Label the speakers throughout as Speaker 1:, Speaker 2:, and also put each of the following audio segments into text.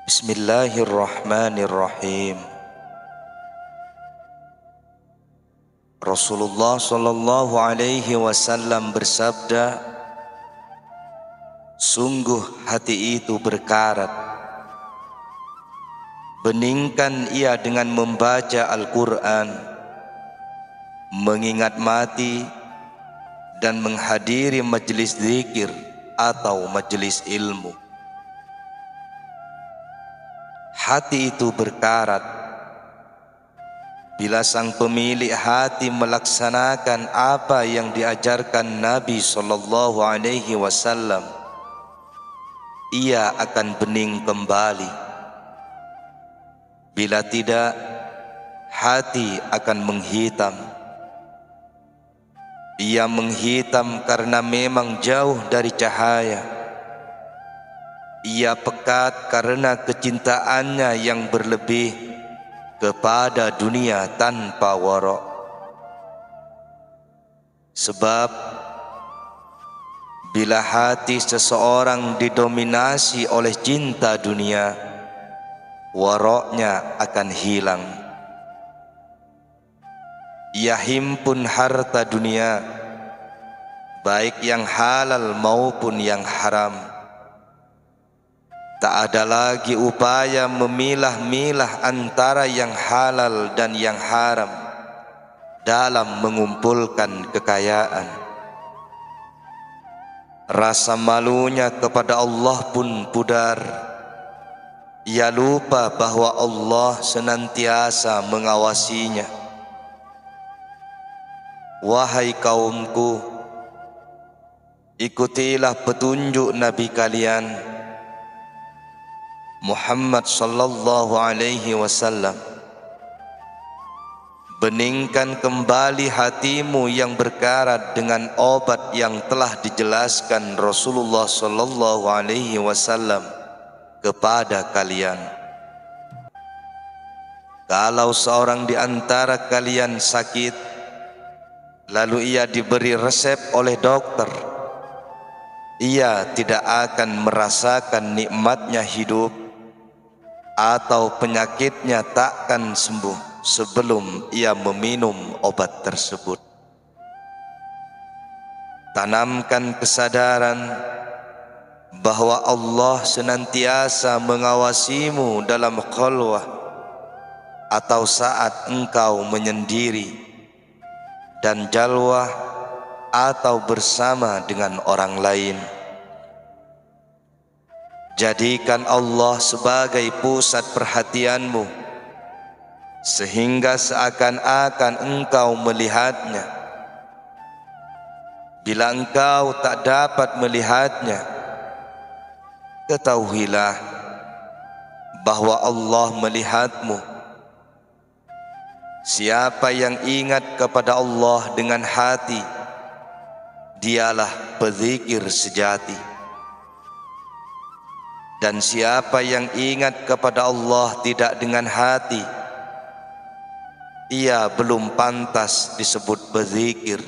Speaker 1: Bismillahirrahmanirrahim. Rasulullah sallallahu alaihi wasallam bersabda, sungguh hati itu berkarat. Beningkan ia dengan membaca Al-Quran, mengingat mati, dan menghadiri majelis zikir atau majelis ilmu. Hati itu berkarat bila sang pemilik hati melaksanakan apa yang diajarkan Nabi sallallahu alaihi wasallam, ia akan bening kembali. Bila tidak, hati akan menghitam. Ia menghitam karena memang jauh dari cahaya. Ia pekat karena kecintaannya yang berlebih kepada dunia tanpa wara'. Sebab bila hati seseorang didominasi oleh cinta dunia, wara'nya akan hilang. Ia himpun harta dunia, baik yang halal maupun yang haram. Tak ada lagi upaya memilah-milah antara yang halal dan yang haram dalam mengumpulkan kekayaan. Rasa malunya kepada Allah pun pudar. Ia lupa bahwa Allah senantiasa mengawasinya. Wahai kaumku, ikutilah petunjuk Nabi kalian Muhammad sallallahu alaihi wasallam. Beningkan kembali hatimu yang berkarat dengan obat yang telah dijelaskan Rasulullah sallallahu alaihi wasallam kepada kalian. Kalau seorang di antara kalian sakit, lalu ia diberi resep oleh dokter, ia tidak akan merasakan nikmatnya hidup, atau penyakitnya takkan sembuh sebelum ia meminum obat tersebut. Tanamkan kesadaran bahwa Allah senantiasa mengawasimu dalam khalwah atau saat engkau menyendiri, dan jalwah atau bersama dengan orang lain. Jadikan Allah sebagai pusat perhatianmu, sehingga seakan-akan engkau melihatnya. Bila engkau tak dapat melihatnya, ketahuilah bahwa Allah melihatmu. Siapa yang ingat kepada Allah dengan hati, dialah pezikir sejati. Dan siapa yang ingat kepada Allah tidak dengan hati, ia belum pantas disebut berzikir.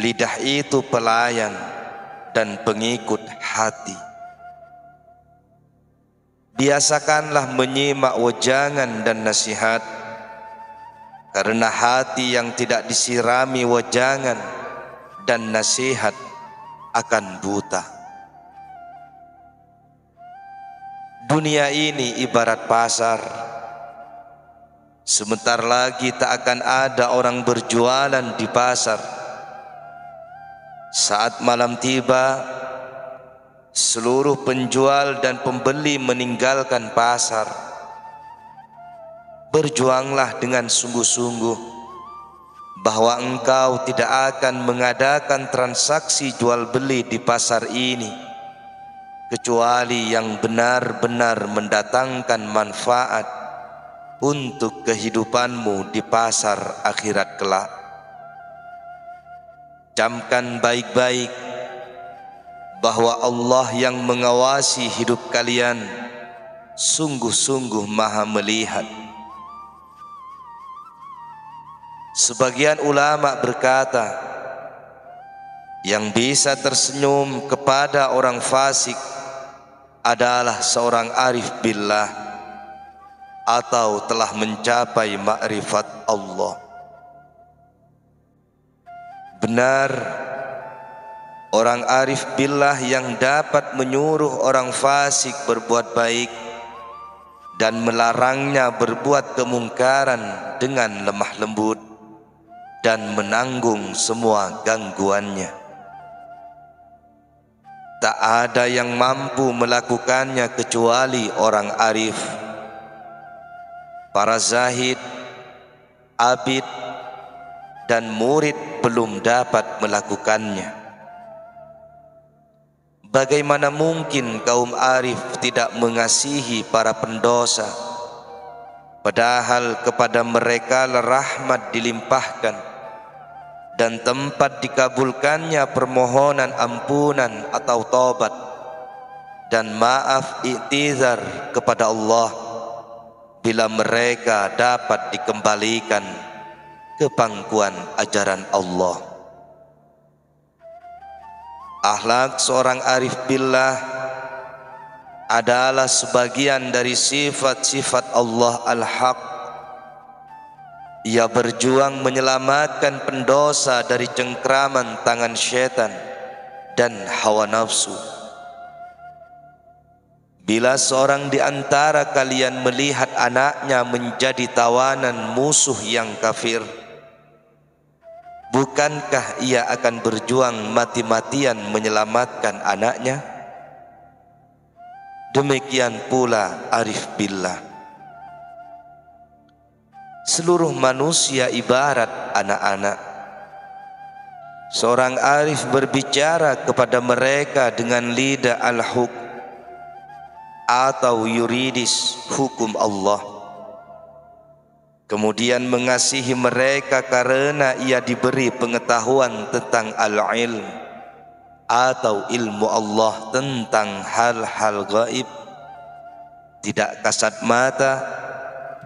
Speaker 1: Lidah itu pelayan dan pengikut hati. Biasakanlah menyimak wejangan dan nasihat, karena hati yang tidak disirami wejangan dan nasihat akan buta. Dunia ini ibarat pasar. Sebentar lagi tak akan ada orang berjualan di pasar. Saat malam tiba, seluruh penjual dan pembeli meninggalkan pasar. Berjuanglah dengan sungguh-sungguh bahwa engkau tidak akan mengadakan transaksi jual beli di pasar ini kecuali yang benar-benar mendatangkan manfaat untuk kehidupanmu di pasar akhirat kelak. Camkan baik-baik bahwa Allah yang mengawasi hidup kalian sungguh-sungguh maha melihat. Sebagian ulama berkata, yang bisa tersenyum kepada orang fasik adalah seorang arif billah atau telah mencapai makrifat Allah. Benar, orang arif billah yang dapat menyuruh orang fasik berbuat baik dan melarangnya berbuat kemungkaran dengan lemah lembut dan menanggung semua gangguannya. Tak ada yang mampu melakukannya kecuali orang arif. Para zahid, abid, dan murid belum dapat melakukannya. Bagaimana mungkin kaum arif tidak mengasihi para pendosa, padahal kepada mereka rahmat dilimpahkan dan tempat dikabulkannya permohonan ampunan atau taubat dan maaf i'tizar kepada Allah bila mereka dapat dikembalikan ke pangkuan ajaran Allah. Akhlak seorang arif billah adalah sebagian dari sifat-sifat Allah Al-Haq. Ia berjuang menyelamatkan pendosa dari cengkraman tangan syaitan dan hawa nafsu. Bila seorang di antara kalian melihat anaknya menjadi tawanan musuh yang kafir, bukankah ia akan berjuang mati-matian menyelamatkan anaknya? Demikian pula arif billah. Seluruh manusia ibarat anak-anak. Seorang arif berbicara kepada mereka dengan lidah al-hukm atau yuridis, hukum Allah. Kemudian mengasihi mereka karena ia diberi pengetahuan tentang al-ilm atau ilmu Allah tentang hal-hal gaib, tidak kasat mata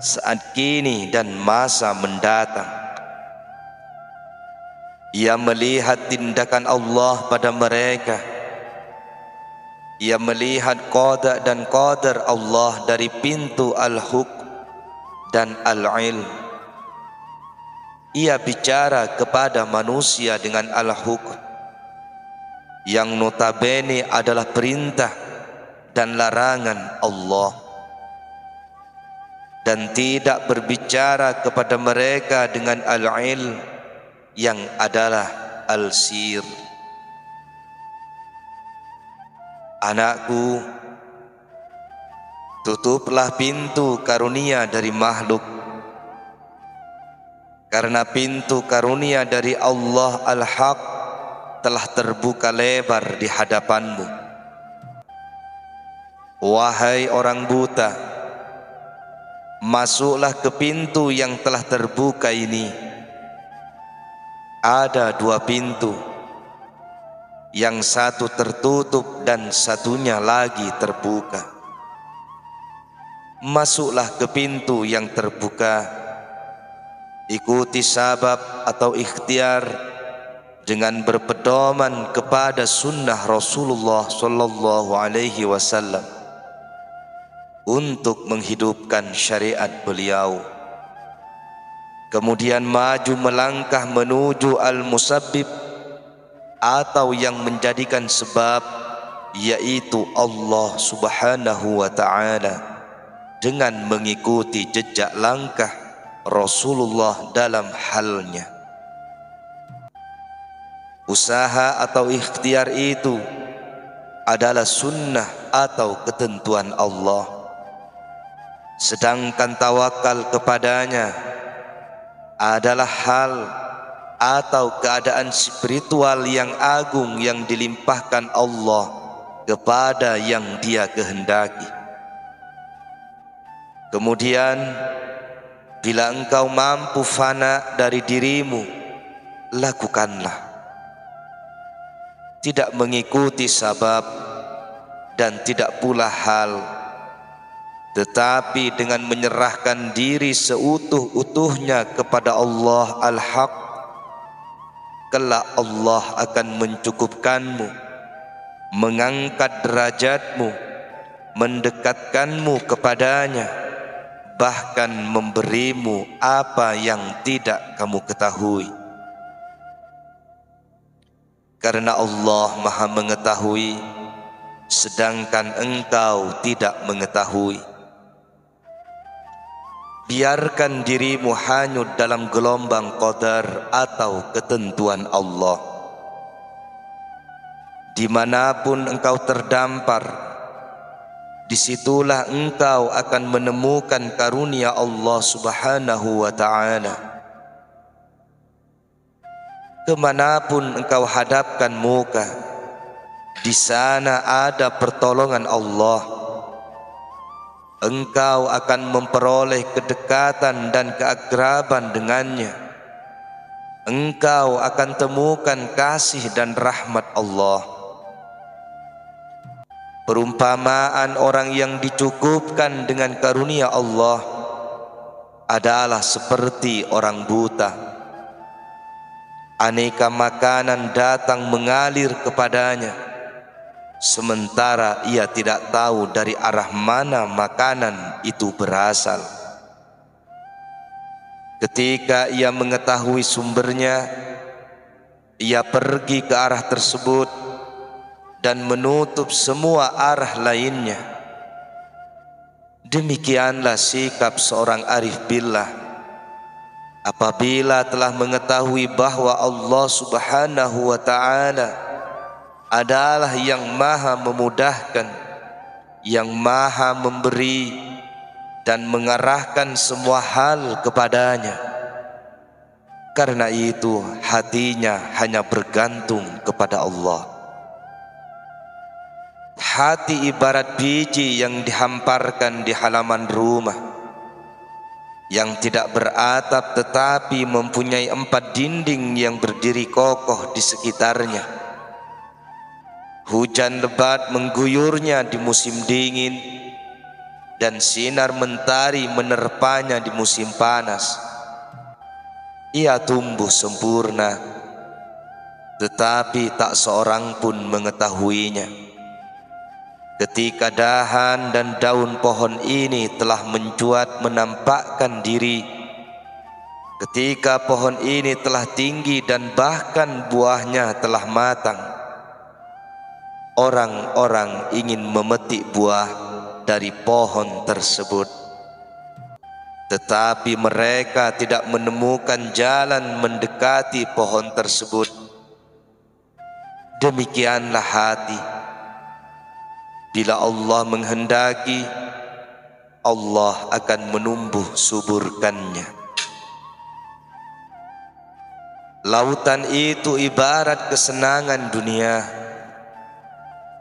Speaker 1: saat kini dan masa mendatang. Ia melihat tindakan Allah pada mereka. Ia melihat qada dan qadar Allah dari pintu al-hukm dan al-ilm. Ia bicara kepada manusia dengan al-hukm yang notabene adalah perintah dan larangan Allah, dan tidak berbicara kepada mereka dengan al-ilm yang adalah al-sir. Anakku, tutuplah pintu karunia dari makhluk, karena pintu karunia dari Allah Al-Haq telah terbuka lebar di hadapanmu. Wahai orang buta, masuklah ke pintu yang telah terbuka ini. Ada dua pintu, yang satu tertutup dan satunya lagi terbuka. Masuklah ke pintu yang terbuka. Ikuti sabab atau ikhtiar dengan berpedoman kepada sunnah Rasulullah sallallahu alaihi wasallam untuk menghidupkan syariat beliau. Kemudian maju melangkah menuju al-musabbib atau yang menjadikan sebab, yaitu Allah subhanahu wa ta'ala, dengan mengikuti jejak langkah Rasulullah dalam halnya. Usaha atau ikhtiar itu adalah sunnah atau ketentuan Allah, sedangkan tawakal kepadanya adalah hal atau keadaan spiritual yang agung yang dilimpahkan Allah kepada yang Dia kehendaki. Kemudian bila engkau mampu fana dari dirimu, lakukanlah, tidak mengikuti sabab dan tidak pula hal, tetapi dengan menyerahkan diri seutuh-utuhnya kepada Allah Al-Haq, kelak Allah akan mencukupkanmu, mengangkat derajatmu mendekatkanmu kepadanya, bahkan memberimu apa yang tidak kamu ketahui. Karena Allah Maha mengetahui, sedangkan engkau tidak mengetahui. Biarkan dirimu hanyut dalam gelombang qadar atau ketentuan Allah. Dimanapun engkau terdampar, disitulah engkau akan menemukan karunia Allah Subhanahu wa ta'ala. Kemanapun engkau hadapkan muka, di sana ada pertolongan Allah. Engkau akan memperoleh kedekatan dan keakraban dengannya. Engkau akan temukan kasih dan rahmat Allah. Perumpamaan orang yang dicukupkan dengan karunia Allah adalah seperti orang buta. Aneka makanan datang mengalir kepadanya, sementara ia tidak tahu dari arah mana makanan itu berasal. Ketika ia mengetahui sumbernya, ia pergi ke arah tersebut dan menutup semua arah lainnya. Demikianlah sikap seorang arif billah apabila telah mengetahui bahwa Allah Subhanahu wa ta'ala adalah yang maha memudahkan, yang maha memberi dan mengarahkan semua hal kepadanya. Karena itu hatinya hanya bergantung kepada Allah. Hati ibarat biji yang dihamparkan di halaman rumah, yang tidak beratap tetapi mempunyai 4 dinding yang berdiri kokoh di sekitarnya. Hujan lebat mengguyurnya di musim dingin, dan sinar mentari menerpanya di musim panas. Ia tumbuh sempurna, tetapi tak seorang pun mengetahuinya. Ketika dahan dan daun pohon ini telah mencuat menampakkan diri, ketika pohon ini telah tinggi dan bahkan buahnya telah matang, orang-orang ingin memetik buah dari pohon tersebut, tetapi mereka tidak menemukan jalan mendekati pohon tersebut. Demikianlah hati. Bila Allah menghendaki, Allah akan menumbuh suburkannya. Lautan itu ibarat kesenangan dunia.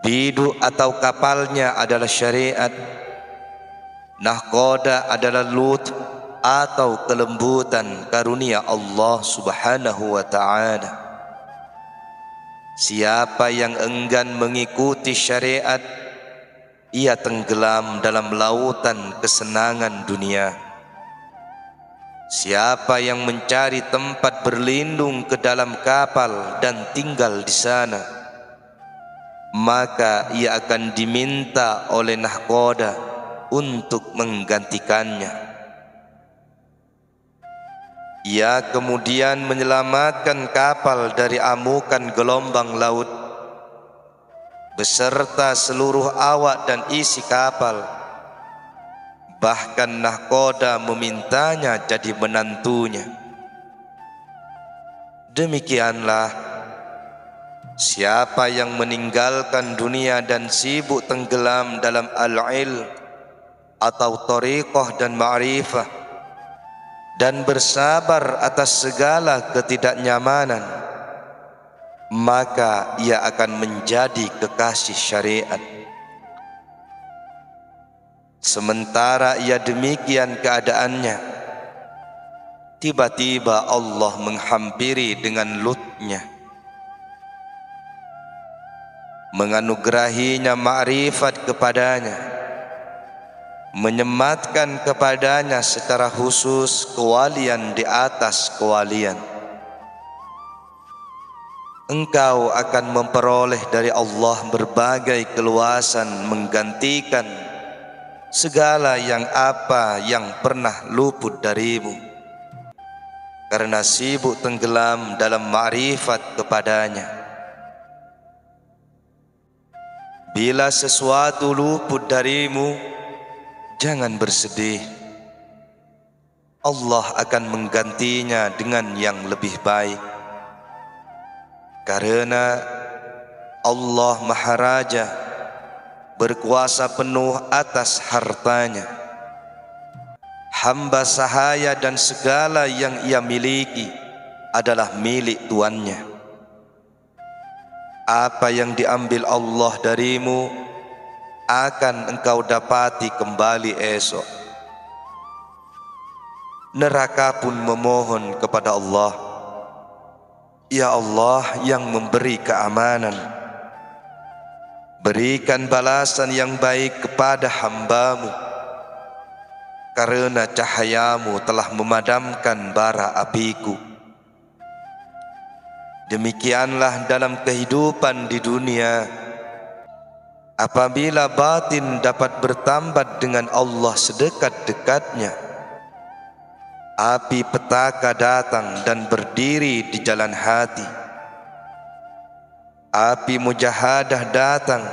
Speaker 1: Biduk atau kapalnya adalah syariat. Nahkoda adalah lut atau kelembutan karunia Allah Subhanahu wa ta'ala. Siapa yang enggan mengikuti syariat, ia tenggelam dalam lautan kesenangan dunia. Siapa yang mencari tempat berlindung ke dalam kapal dan tinggal di sana, maka ia akan diminta oleh nahkoda untuk menggantikannya. Ia kemudian menyelamatkan kapal dari amukan gelombang laut beserta seluruh awak dan isi kapal. Bahkan nahkoda memintanya jadi menantunya. Demikianlah siapa yang meninggalkan dunia dan sibuk tenggelam dalam al-ilm atau thariqah dan ma'rifah, dan bersabar atas segala ketidaknyamanan, maka ia akan menjadi kekasih syariat. Sementara ia demikian keadaannya, tiba-tiba Allah menghampiri dengan lutfnya, menganugerahinya ma'rifat kepadanya, menyematkan kepadanya secara khusus kewalian di atas kewalian. Engkau akan memperoleh dari Allah berbagai keluasan menggantikan segala yang pernah luput darimu, karena sibuk tenggelam dalam ma'rifat kepadanya. Bila sesuatu luput darimu, jangan bersedih. Allah akan menggantinya dengan yang lebih baik. Karena Allah Maharaja, berkuasa penuh atas hartanya. Hamba sahaya dan segala yang ia miliki adalah milik tuannya. Apa yang diambil Allah darimu akan engkau dapati kembali esok. Neraka pun memohon kepada Allah, ya Allah yang memberi keamanan, berikan balasan yang baik kepada hamba-Mu, karena cahayamu telah memadamkan bara apiku. Demikianlah dalam kehidupan di dunia, apabila batin dapat bertambat dengan Allah sedekat-dekatnya, api petaka datang dan berdiri di jalan hati. Api mujahadah datang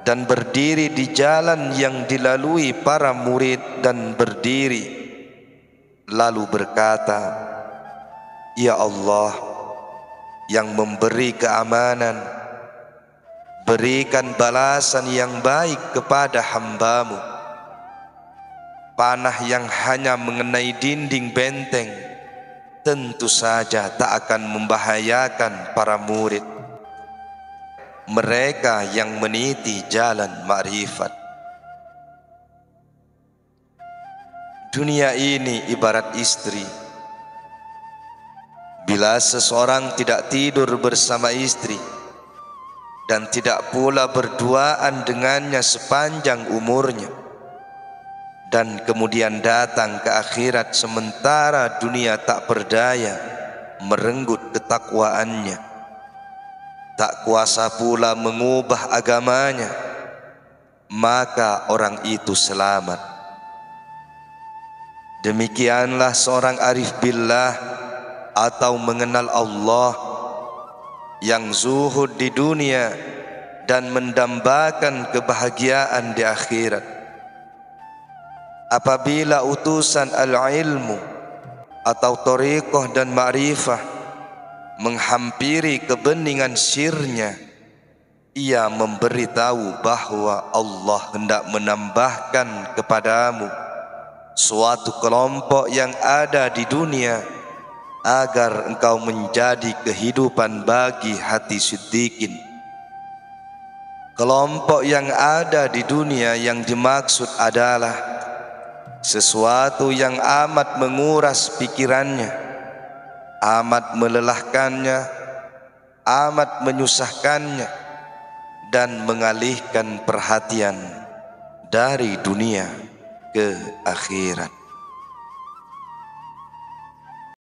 Speaker 1: dan berdiri di jalan yang dilalui para murid dan berdiri, lalu berkata, ya Allah yang memberi keamanan, berikan balasan yang baik kepada hamba-Mu. Panah yang hanya mengenai dinding benteng tentu saja tak akan membahayakan para murid, mereka yang meniti jalan ma'rifat. Dunia ini ibarat istri. Bila seseorang tidak tidur bersama istri dan tidak pula berduaan dengannya sepanjang umurnya, dan kemudian datang ke akhirat sementara dunia tak berdaya merenggut ketakwaannya, tak kuasa pula mengubah agamanya, maka orang itu selamat. Demikianlah seorang arif billah atau mengenal Allah yang zuhud di dunia dan mendambakan kebahagiaan di akhirat. Apabila utusan al-ilmu atau thariqah dan ma'rifah menghampiri kebeningan sirnya, ia memberitahu bahwa Allah hendak menambahkan kepadamu suatu kelompok yang ada di dunia agar engkau menjadi kehidupan bagi hati siddiqin. Kelompok yang ada di dunia yang dimaksud adalah sesuatu yang amat menguras pikirannya, amat melelahkannya, amat menyusahkannya, dan mengalihkan perhatian dari dunia ke akhirat.